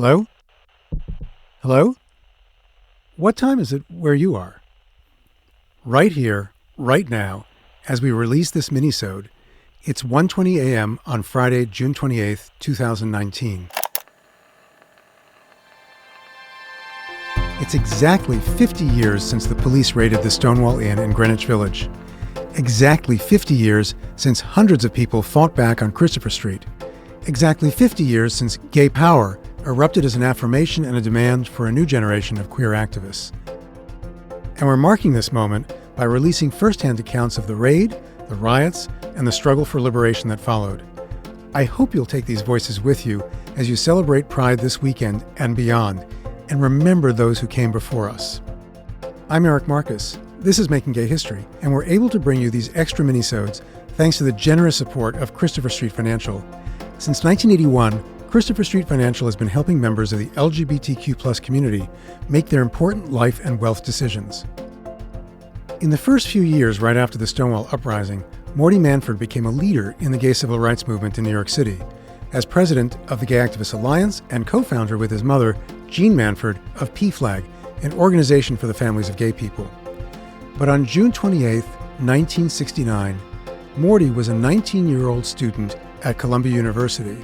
Hello? Hello? What time is it where you are? Right here, right now, as we release this minisode, it's 1:20 a.m. on Friday, June 28th, 2019. It's exactly 50 years since the police raided the Stonewall Inn in Greenwich Village. Exactly 50 years since hundreds of people fought back on Christopher Street. Exactly 50 years since gay power erupted as an affirmation and a demand for a new generation of queer activists. And we're marking this moment by releasing first-hand accounts of the raid, the riots, and the struggle for liberation that followed. I hope you'll take these voices with you as you celebrate Pride this weekend and beyond, and remember those who came before us. I'm Eric Marcus. This is Making Gay History, and we're able to bring you these extra minisodes thanks to the generous support of Christopher Street Financial. Since 1981, Christopher Street Financial has been helping members of the LGBTQ+ community make their important life and wealth decisions. In the first few years right after the Stonewall Uprising, Morty Manford became a leader in the gay civil rights movement in New York City, as president of the Gay Activists Alliance and co-founder with his mother, Jean Manford, of PFLAG, an organization for the families of gay people. But on June 28, 1969, Morty was a 19-year-old student at Columbia University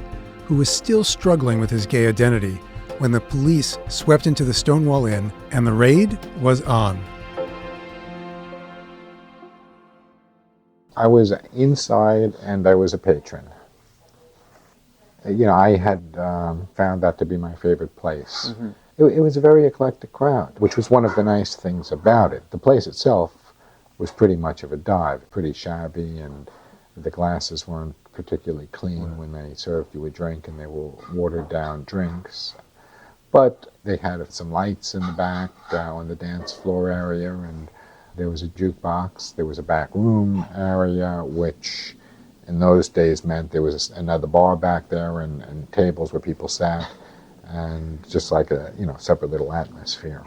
who was still struggling with his gay identity when the police swept into the Stonewall Inn and the raid was on. I was inside and I was a patron. I had found that to be my favorite place. Mm-hmm. It was a very eclectic crowd, which was one of the nice things about it. The place itself was pretty much of a dive, pretty shabby, and the glasses weren't particularly clean when they served you a drink, and they were watered-down drinks. But they had some lights in the back on the dance floor area, and there was a jukebox. There was a back room area, which in those days meant there was another bar back there and tables where people sat, and just like a separate little atmosphere.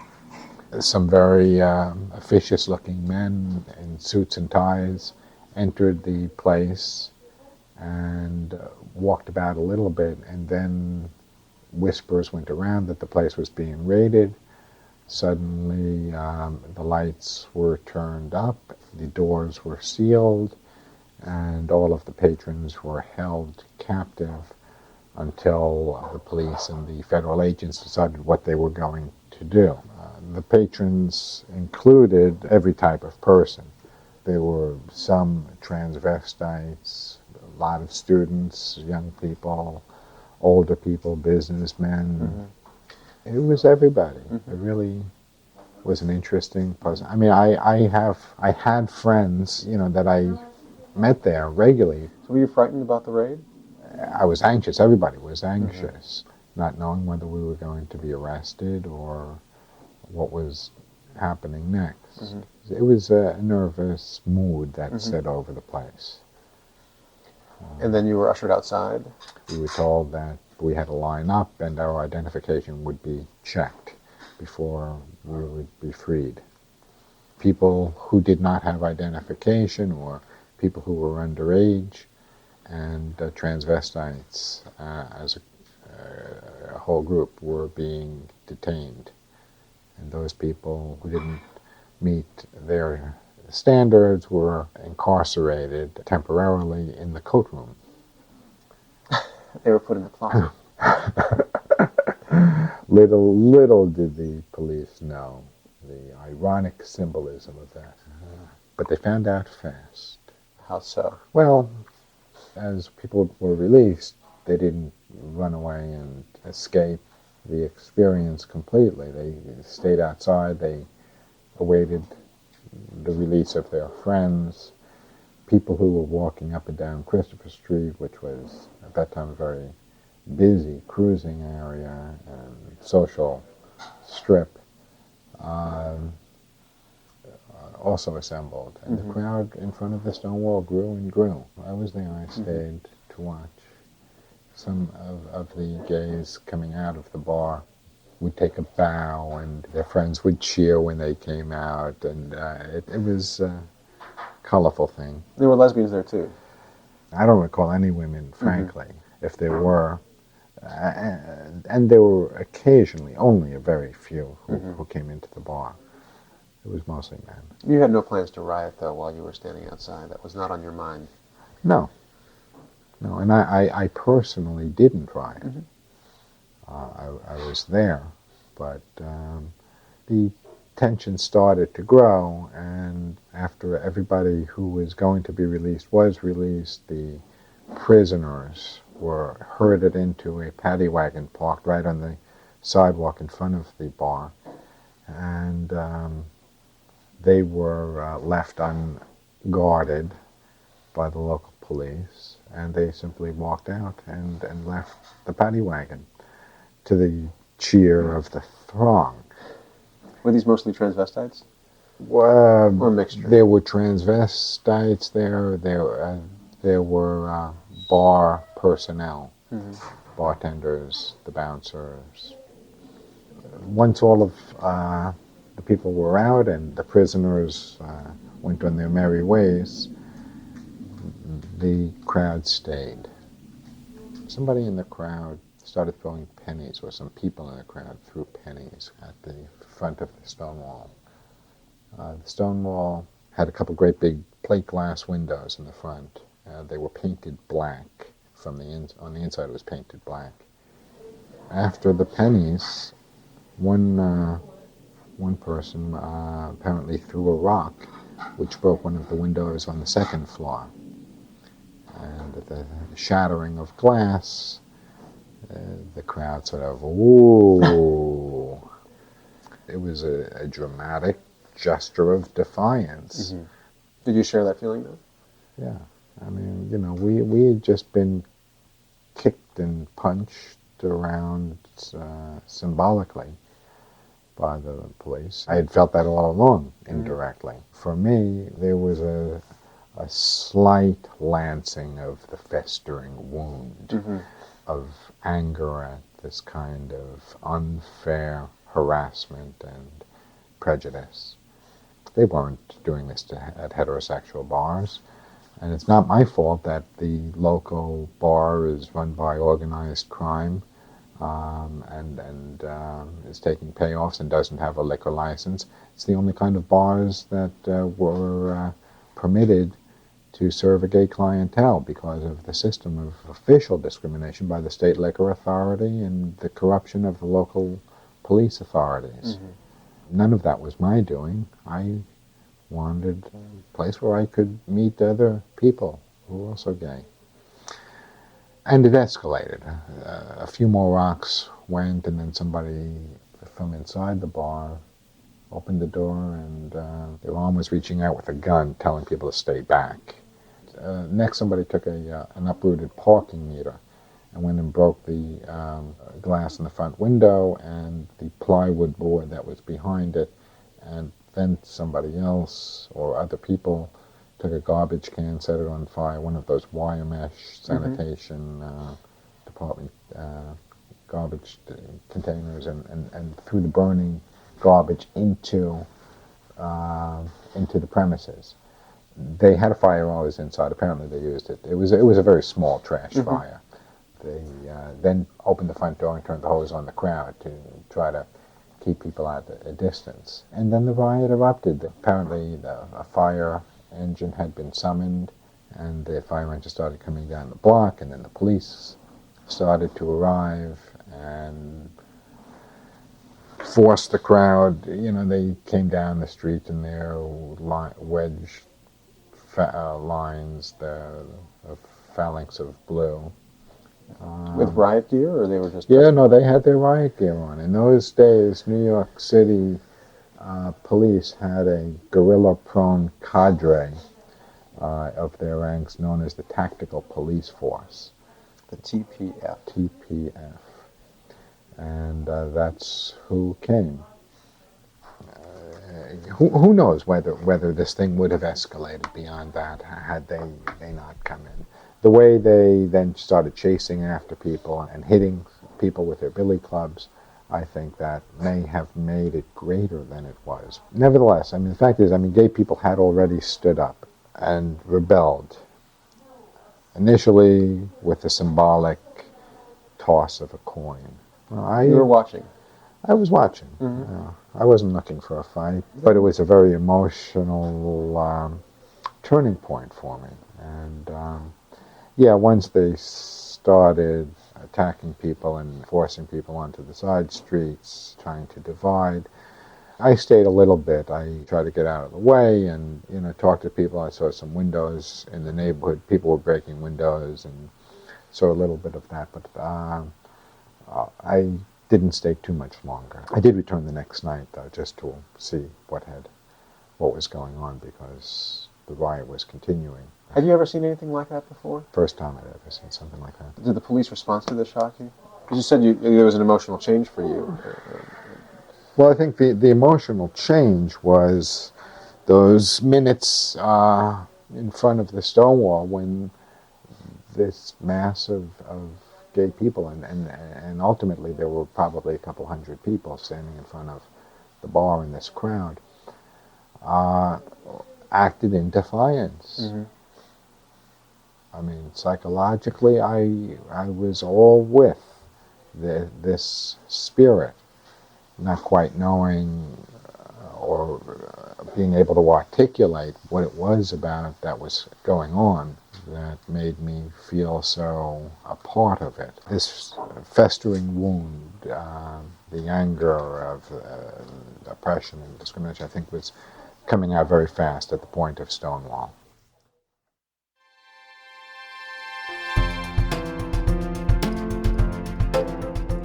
Some very officious-looking men in suits and ties entered the place and walked about a little bit, and then whispers went around that the place was being raided. Suddenly, the lights were turned up, the doors were sealed, and all of the patrons were held captive until the police and the federal agents decided what they were going to do. The patrons included every type of person. There were some transvestites, a lot of students, young people, older people, businessmen. Mm-hmm. It was everybody. Mm-hmm. It really was an interesting place. I mean, I had friends, that I met there regularly. So were you frightened about the raid? I was anxious. Everybody was anxious, not knowing whether we were going to be arrested or what was happening next. Mm-hmm. It was a nervous mood that set over the place. And then you were ushered outside? We were told that we had to line up and our identification would be checked before we would be freed. People who did not have identification, or people who were underage, and transvestites as a whole group were being detained. And those people who didn't meet their standards were incarcerated temporarily in the coat room. They were put in the closet. Little did the police know the ironic symbolism of that. But they found out fast. How so? Well, as people were released, they didn't run away and escape the experience completely. They stayed outside. They awaited the release of their friends, people who were walking up and down Christopher Street, which was at that time a very busy cruising area and social strip, also assembled. And the crowd in front of the Stonewall grew and grew. I was there. I stayed to watch. Some of the gays coming out of the bar would take a bow, and their friends would cheer when they came out, and it was a colorful thing. There were lesbians there too? I don't recall any women, frankly. If there were, And there were occasionally only a very few who came into the bar. It was mostly men. You had no plans to riot, though, while you were standing outside. That was not on your mind. No, no, and I personally didn't riot. I was there, but the tension started to grow, and after everybody who was going to be released was released, the prisoners were herded into a paddy wagon parked right on the sidewalk in front of the bar, and they were left unguarded by the local police, and they simply walked out and left the paddy wagon to the cheer of the throng. Were these mostly transvestites? Or mixture? There were transvestites there. There were bar personnel, bartenders, the bouncers. Once all of the people were out and the prisoners went on their merry ways, the crowd stayed. Somebody in the crowd started throwing pennies, or some people in the crowd threw pennies at the front of the Stonewall. The Stonewall had a couple great big plate glass windows in the front. They were painted black. On the inside it was painted black. After the pennies, one person apparently threw a rock, which broke one of the windows on the second floor. And at the shattering of glass, the crowd sort of, ooh. It was a dramatic gesture of defiance. Did you share that feeling, though? Yeah. I mean, we had just been kicked and punched around symbolically by the police. I had felt that all along, indirectly. For me, there was a slight lancing of the festering wound of anger at this kind of unfair harassment and prejudice. They weren't doing this at heterosexual bars, and it's not my fault that the local bar is run by organized crime and is taking payoffs and doesn't have a liquor license. It's the only kind of bars that were permitted to serve a gay clientele because of the system of official discrimination by the state liquor authority and the corruption of the local police authorities. None of that was my doing. I wanted a place where I could meet other people who were also gay. And it escalated. A few more rocks went, and then somebody from inside the bar opened the door, and they were almost reaching out with a gun, telling people to stay back. Next, somebody took an uprooted parking meter and went and broke the glass in the front window and the plywood board that was behind it. And then somebody else or other people took a garbage can, set it on fire, one of those wire mesh sanitation department garbage containers, and threw the burning garbage into the premises. They had a fire always inside. Apparently they used it. It was a very small trash fire. They then opened the front door and turned the hose on the crowd to try to keep people at a distance. And then the riot erupted. Apparently a fire engine had been summoned, and the fire engine started coming down the block, and then the police started to arrive and forced the crowd. They came down the street in their wedge lines, the phalanx of blue. With riot gear, or they were just... Yeah, no, they had their riot gear on. In those days, New York City police had a guerrilla-prone cadre of their ranks known as the Tactical Police Force. The TPF. TPF. And that's who came. Who knows whether this thing would have escalated beyond that had they not come in. The way they then started chasing after people and hitting people with their billy clubs, I think that may have made it greater than it was. Nevertheless, the fact is, gay people had already stood up and rebelled. Initially with the symbolic toss of a coin. Well, You were watching. I was watching. Mm-hmm. I wasn't looking for a fight, but it was a very emotional turning point for me. And once they started attacking people and forcing people onto the side streets, trying to divide, I stayed a little bit. I tried to get out of the way and, talk to people. I saw some windows in the neighborhood. People were breaking windows and saw a little bit of that. But I didn't stay too much longer. I did return the next night, though, just to see what was going on, because the riot was continuing. Had you ever seen anything like that before? First time I'd ever seen something like that. Did the police response to this shock you? Because you said there was an emotional change for you. Well, I think the emotional change was those minutes in front of the Stonewall when this mass of gay people, and ultimately there were probably a couple hundred people standing in front of the bar in this crowd, acted in defiance. Mm-hmm. I mean, psychologically, I was all with this spirit, not quite knowing or being able to articulate what it was about that was going on that made me feel so a part of it. This festering wound, the anger of oppression and discrimination, I think was coming out very fast at the point of Stonewall.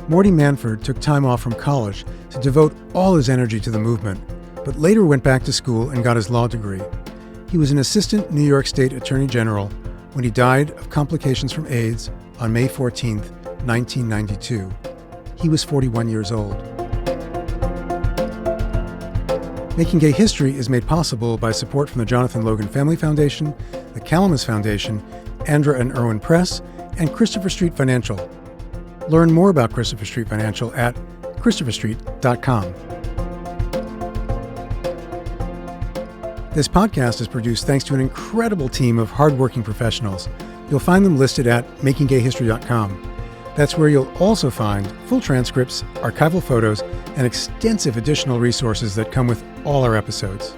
Morty Manford took time off from college to devote all his energy to the movement, but later went back to school and got his law degree. He was an assistant New York State Attorney General when he died of complications from AIDS on May 14, 1992. He was 41 years old. Making Gay History is made possible by support from the Jonathan Logan Family Foundation, the Calamus Foundation, Andra and Irwin Press, and Christopher Street Financial. Learn more about Christopher Street Financial at christopherstreet.com. This podcast is produced thanks to an incredible team of hardworking professionals. You'll find them listed at makinggayhistory.com. That's where you'll also find full transcripts, archival photos, and extensive additional resources that come with all our episodes.